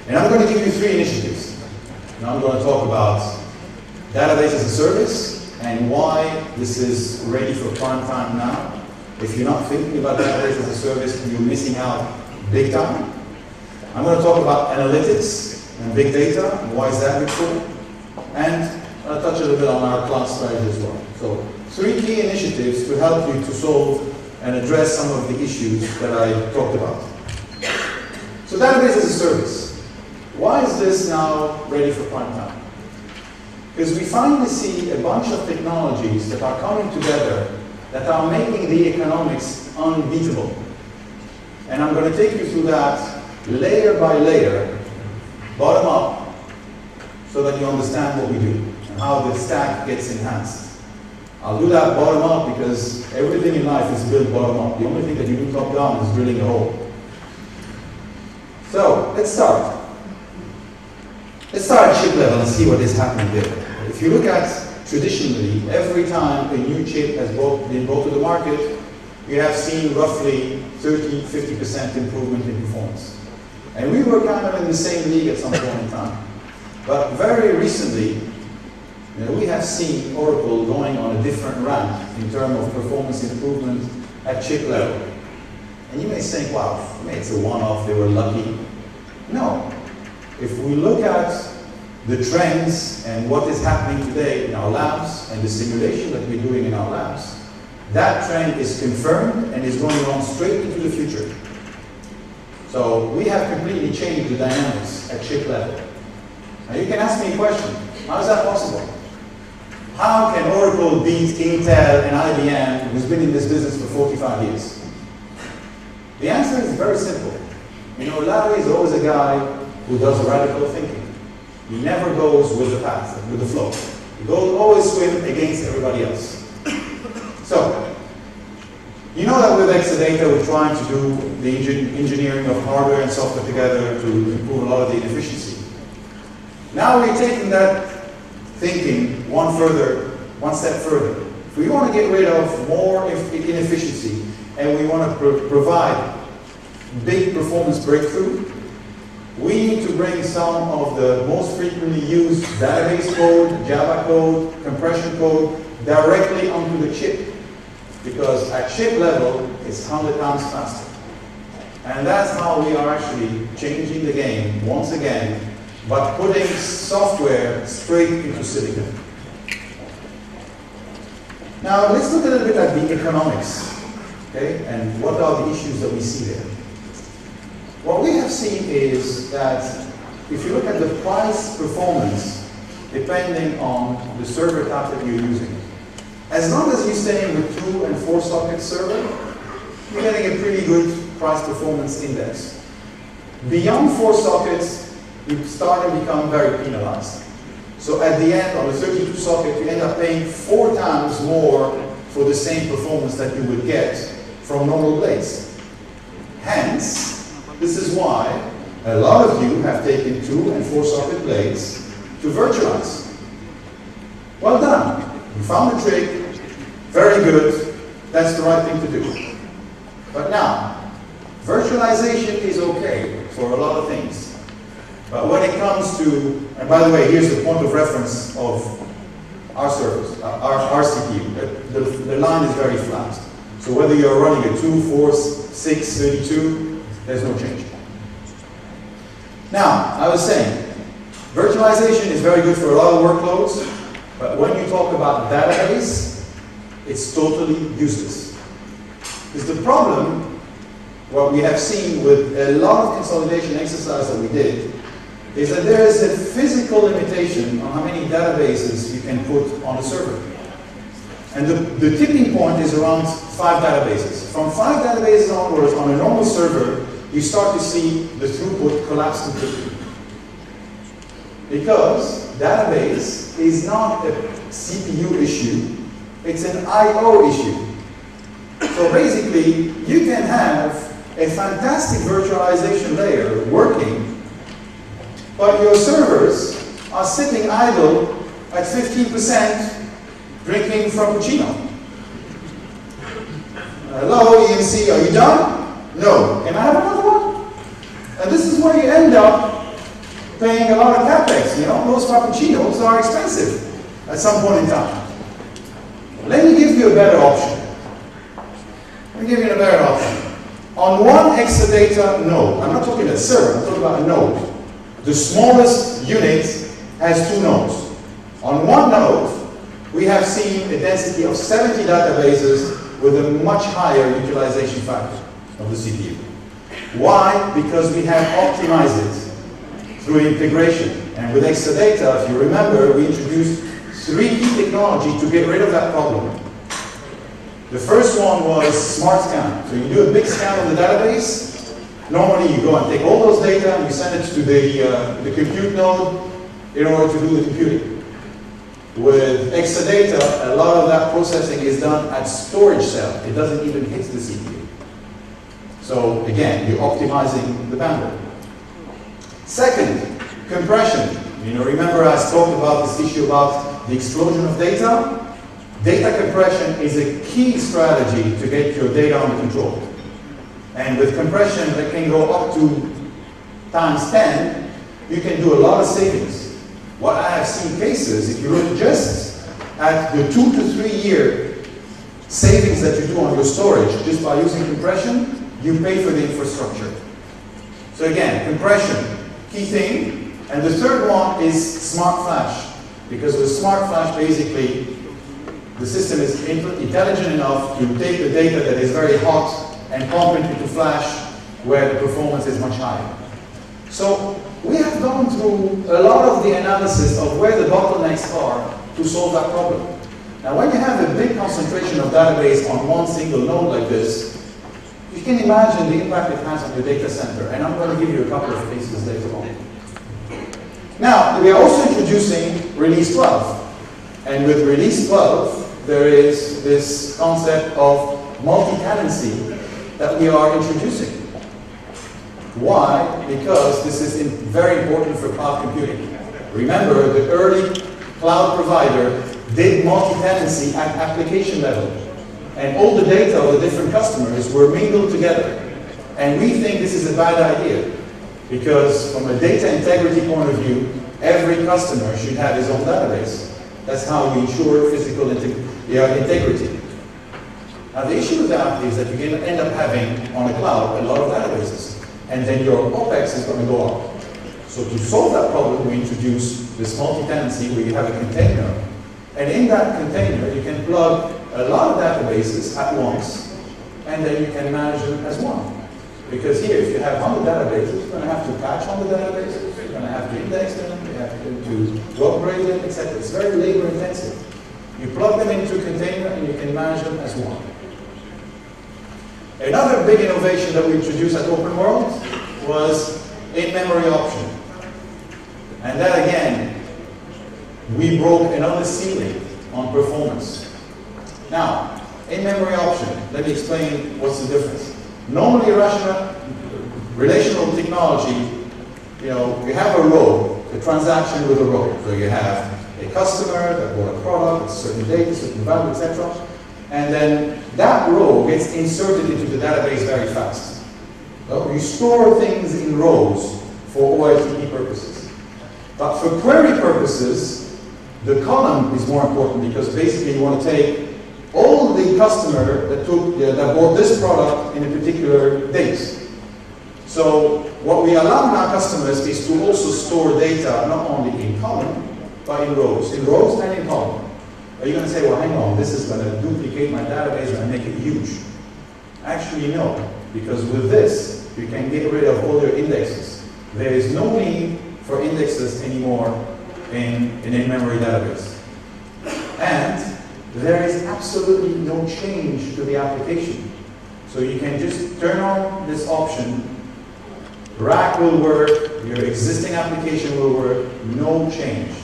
And I'm going to give you 3 initiatives. And I'm going to talk about database as a service and why this is ready for prime time now. If you're not thinking about database as a service, you're missing out big time. I'm going to talk about analytics and big data, and why is that good for? And I'll touch a little bit on our cloud strategy as well. So 3 key initiatives to help you to solve and address some of the issues that I talked about. So database as a service. Why is this now ready for prime time? Because we finally see a bunch of technologies that are coming together that are making the economics unbeatable. And I'm going to take you through that layer by layer, bottom up, so that you understand what we do and how the stack gets enhanced. I'll do that bottom up because everything in life is built bottom up. The only thing that you do top down is drilling a hole. So let's start. Let's start at chip level and see what is happening there. If you look at traditionally, every time a new chip has been brought to the market, you have seen roughly 30–50% improvement in performance. And we were kind of in the same league at some point in time. But very recently, we have seen Oracle going on a different ramp in terms of performance improvement at chip level. And you may think, wow, it's a one-off, they were lucky. No. If we look at the trends and what is happening today in our labs and the simulation that we're doing in our labs, that trend is confirmed and is going on straight into the future. So we have completely changed the dynamics at chip level. Now you can ask me a question, how is that possible? How can Oracle beat Intel and IBM, who's been in this business for 45 years? The answer is very simple. Larry is always a guy who does radical thinking. He never goes with the path, with the flow. He goes always swim against everybody else. So, you know that with Exadata we're trying to do the engineering of hardware and software together to improve a lot of the inefficiency. Now we're taking that thinking one step further. If we want to get rid of more inefficiency and we want to provide big performance breakthrough, we need to bring some of the most frequently used database code, Java code, compression code directly onto the chip. Because at chip level, it's 100 times faster. And that's how we are actually changing the game once again by putting software straight into silicon. Now let's look a little bit at the economics, okay, and what are the issues that we see there. What we have seen is that if you look at the price performance, depending on the server type that you're using, as long as you're staying with 2 and 4 socket server, you're getting a pretty good price performance index. Beyond 4 sockets, you start to become very penalized. So at the end, on the 32 socket, you end up paying 4 times more for the same performance that you would get from normal blades. Hence, this is why a lot of you have taken 2 and 4 socket blades to virtualize. Well done. You found the trick. Very good. That's the right thing to do. But now, virtualization is okay for a lot of things. But when it comes to, and by the way, here's the point of reference of our servers, our CPU. The line is very flat. So whether you're running a 2, 4, 6, 32, there's no change. Now, I was saying, virtualization is very good for a lot of workloads, but when you talk about database, it's totally useless. Because the problem, what we have seen with a lot of consolidation exercise that we did, is that there is a physical limitation on how many databases you can put on a server. And the tipping point is around 5 databases. From 5 databases onwards on a normal server, you start to see the throughput collapse completely. Because database is not a CPU issue, it's an I/O issue. So basically, you can have a fantastic virtualization layer working, but your servers are sitting idle at 15% drinking Frappuccino. Hello, EMC, are you done? No. Can I have another one? And this is where you end up paying a lot of capex. You know, those frappuccinos are expensive at some point in time. Let me give you a better option. Let me give you a better option. On one Exadata node, I'm not talking about a server, I'm talking about a node. The smallest unit has 2 nodes. On one node, we have seen a density of 70 databases with a much higher utilization factor of the CPU. Why? Because we have optimized it through integration. And with Exadata, if you remember, we introduced 3 key technology to get rid of that problem. The first one was smart scan. So you do a big scan of the database. Normally you go and take all those data and you send it to the compute node in order to do the computing. With Exadata, a lot of that processing is done at storage cell. It doesn't even hit the CPU. So again, you're optimizing the bandwidth. Second, compression. You know, remember I spoke about this issue about the explosion of data? Data compression is a key strategy to get your data under control. And with compression that can go up to times 10, you can do a lot of savings. What I have seen cases, if you look just at the 2 to 3 year savings that you do on your storage just by using compression, you pay for the infrastructure. So again, compression, key thing. And the third one is smart flash. Because with smart flash, basically, the system is intelligent enough to take the data that is very hot and pump it into flash where the performance is much higher. So we have gone through a lot of the analysis of where the bottlenecks are to solve that problem. Now when you have a big concentration of database on one single node like this, you can imagine the impact it has on your data center. And I'm going to give you a couple of cases later on. Now, we are also introducing Release 12. And with Release 12, there is this concept of multi-tenancy that we are introducing. Why? Because this is very important for cloud computing. Remember, the early cloud provider did multi-tenancy at application level. And all the data of the different customers were mingled together. And we think this is a bad idea. Because from a data integrity point of view, every customer should have his own database. That's how we ensure physical integrity. Now the issue with that is that you're going to end up having, on a cloud, a lot of databases. And then your OpEx is going to go up. So to solve that problem, we introduce this multi-tenancy where you have a container. And in that container, you can plug a lot of databases at once, and then you can manage them as one. Because here, if you have 100 databases, you're going to have to patch on the databases, you're going to have to index them, you have to upgrade them, etc. It's very labor intensive. You plug them into a container and you can manage them as one. Another big innovation that we introduced at Open World was in-memory option. And that again, we broke another ceiling on performance. Now, in-memory option, let me explain what's the difference. Normally, relational technology, you know, you have a row, a transaction with a row. So you have a customer that bought a product, a certain data, certain value, etc. And then that row gets inserted into the database very fast. So you store things in rows for OLTP purposes. But for query purposes, the column is more important because basically you want to take all the customer that bought this product in a particular date. So what we allow our customers is to also store data not only in column, but in rows and in column. Are you going to say, well, hang on, this is going to duplicate my database and make it huge? Actually, no, because with this, you can get rid of all your indexes. There is no need for indexes anymore in an in-memory database. And there is absolutely no change to the application. So you can just turn on this option, rack will work, your existing application will work, no change.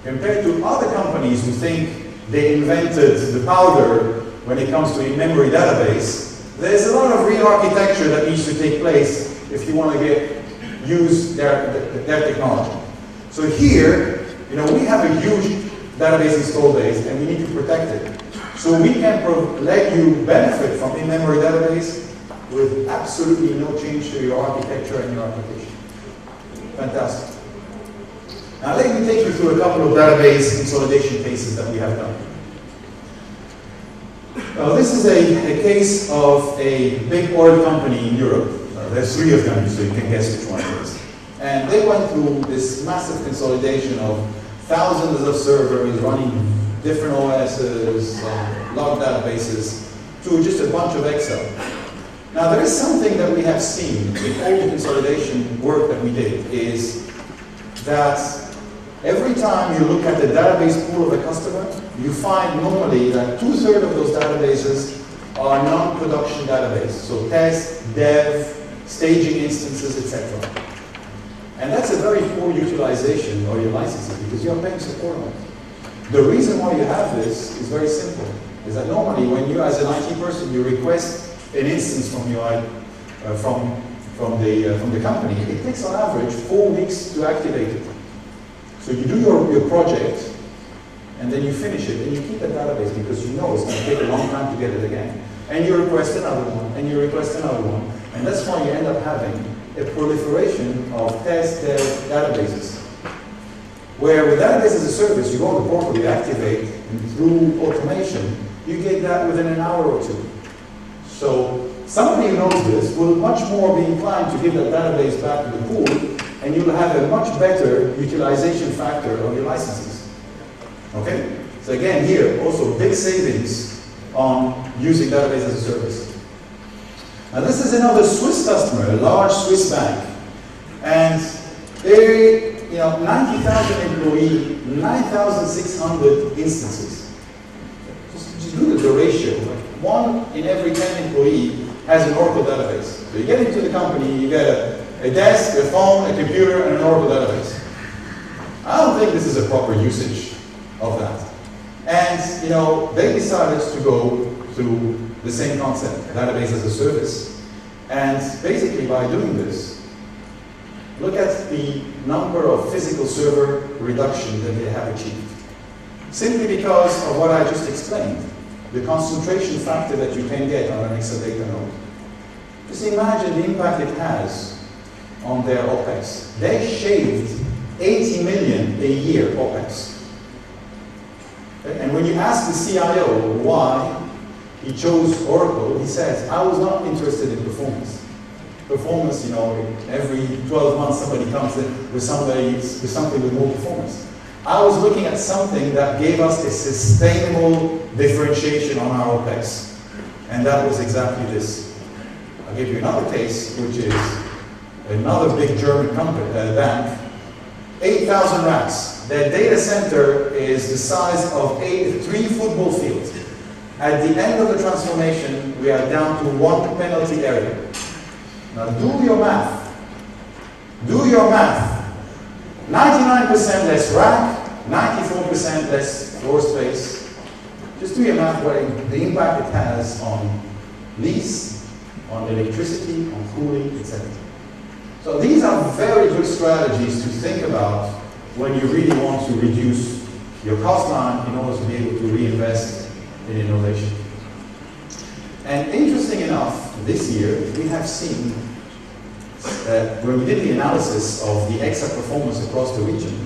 Compared to other companies who think they invented the powder when it comes to in-memory database, there's a lot of re-architecture that needs to take place if you want to use their technology. So here, you know, we have a huge database install base and we need to protect it. So we can let you benefit from in-memory database with absolutely no change to your architecture and your application. Fantastic. Now let me take you through a couple of database consolidation cases that we have done. Now this is a case of a big oil company in Europe. There's 3 of them, so you can guess which one it is. And they went through this massive consolidation of thousands of servers running different OSs, log databases, to just a bunch of Excel. Now there is something that we have seen in all the consolidation work that we did, is that every time you look at the database pool of a customer, you find normally that 2/3 of those databases are non-production databases. So test, dev, staging instances, etc. And that's a very poor utilization of your licenses because you're paying support on it. The reason why you have this is very simple, is that normally when you as an IT person, you request an instance from your from the company, it takes on average 4 weeks to activate it. So you do your project, and then you finish it, and you keep the database because you know it's going to take a long time to get it again. And you request another one, and you request another one. And that's why you end up having a proliferation of test dev databases. Where with database as a service, you go on the portal, you activate, and through automation, you get that within an hour or 2. So somebody who knows this will much more be inclined to give that database back to the pool, and you'll have a much better utilization factor of your licenses. Okay? So again, here, also big savings on using database as a service. Now this is another Swiss customer, a large Swiss bank. And they, 90,000 employees, 9,600 instances. Just look at the ratio. 1 in every 10 employees has an Oracle database. So you get into the company, you get a desk, a phone, a computer, and an Oracle database. I don't think this is a proper usage of that. And, they decided to go to the same concept, database as a service. And basically by doing this, look at the number of physical server reduction that they have achieved. Simply because of what I just explained, the concentration factor that you can get on an Exadata node. Just imagine the impact it has on their OpEx. They shaved 80 million a year OpEx. Okay? And when you ask the CIO why he chose Oracle, he says, I was not interested in performance. Performance, every 12 months somebody comes in with something with more performance. I was looking at something that gave us a sustainable differentiation on our OpEx. And that was exactly this. I'll give you another case, which is another big German company, bank, 8,000 racks. Their data center is the size of 3 football fields. At the end of the transformation, we are down to 1 penalty area. Now do your math. Do your math. 99% less rack, 94% less floor space. Just do your math what the impact it has on lease, on electricity, on cooling, etc. So these are very good strategies to think about when you really want to reduce your cost line in order to be able to reinvest in innovation. And interesting enough, this year we have seen when we did the analysis of the EXA performance across the region,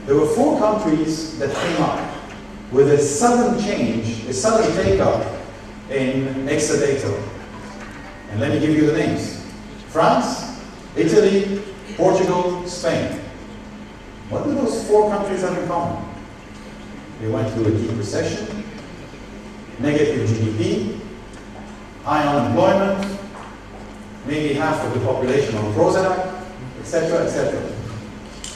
there were 4 countries that came up with a sudden change, a sudden take-up in Exadata. And let me give you the names. France, Italy, Portugal, Spain. What do those 4 countries have in common? They went through a deep recession, negative GDP, high unemployment, maybe half of the population on Prozac, etc., etc.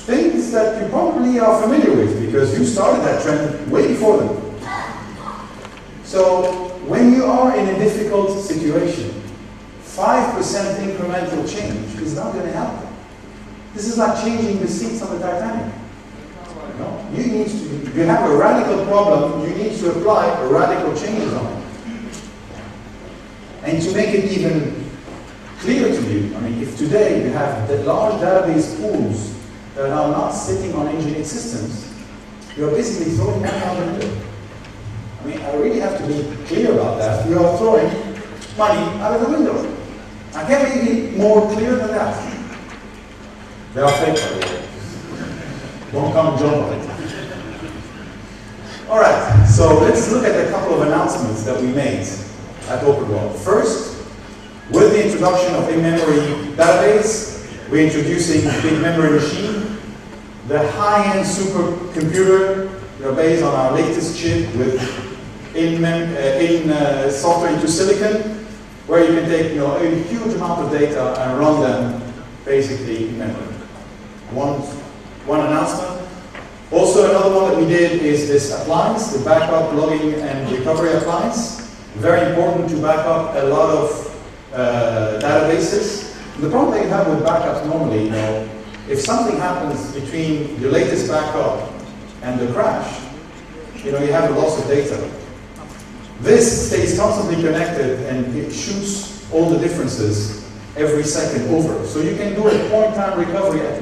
Things that you probably are familiar with because you started that trend way before them. So when you are in a difficult situation, 5% incremental change is not going to help. This is like changing the seats on the Titanic. You have a radical problem, you need to apply radical changes on it. And to make it even clear to you, if today you have the large database pools that are not sitting on engineered systems, you're basically throwing money out the window. I really have to be clear about that. You are throwing money out of the window. I can't be more clear than that. They are fake, by the way. Don't come and jump on it. All right, so let's look at a couple of announcements that we made at OpenWorld. First, with the introduction of in-memory database, we're introducing big memory machine, the high-end supercomputer based on our latest chip with software into silicon, where you can take a huge amount of data and run them basically in memory. One announcement. Also, another one that we did is this appliance, the backup, logging, and recovery appliance. Very important to back up a lot of databases. The problem that you have with backups normally, if something happens between your latest backup and the crash, you have a loss of data. This stays constantly connected and it shoots all the differences every second over. So you can do a point-time recovery at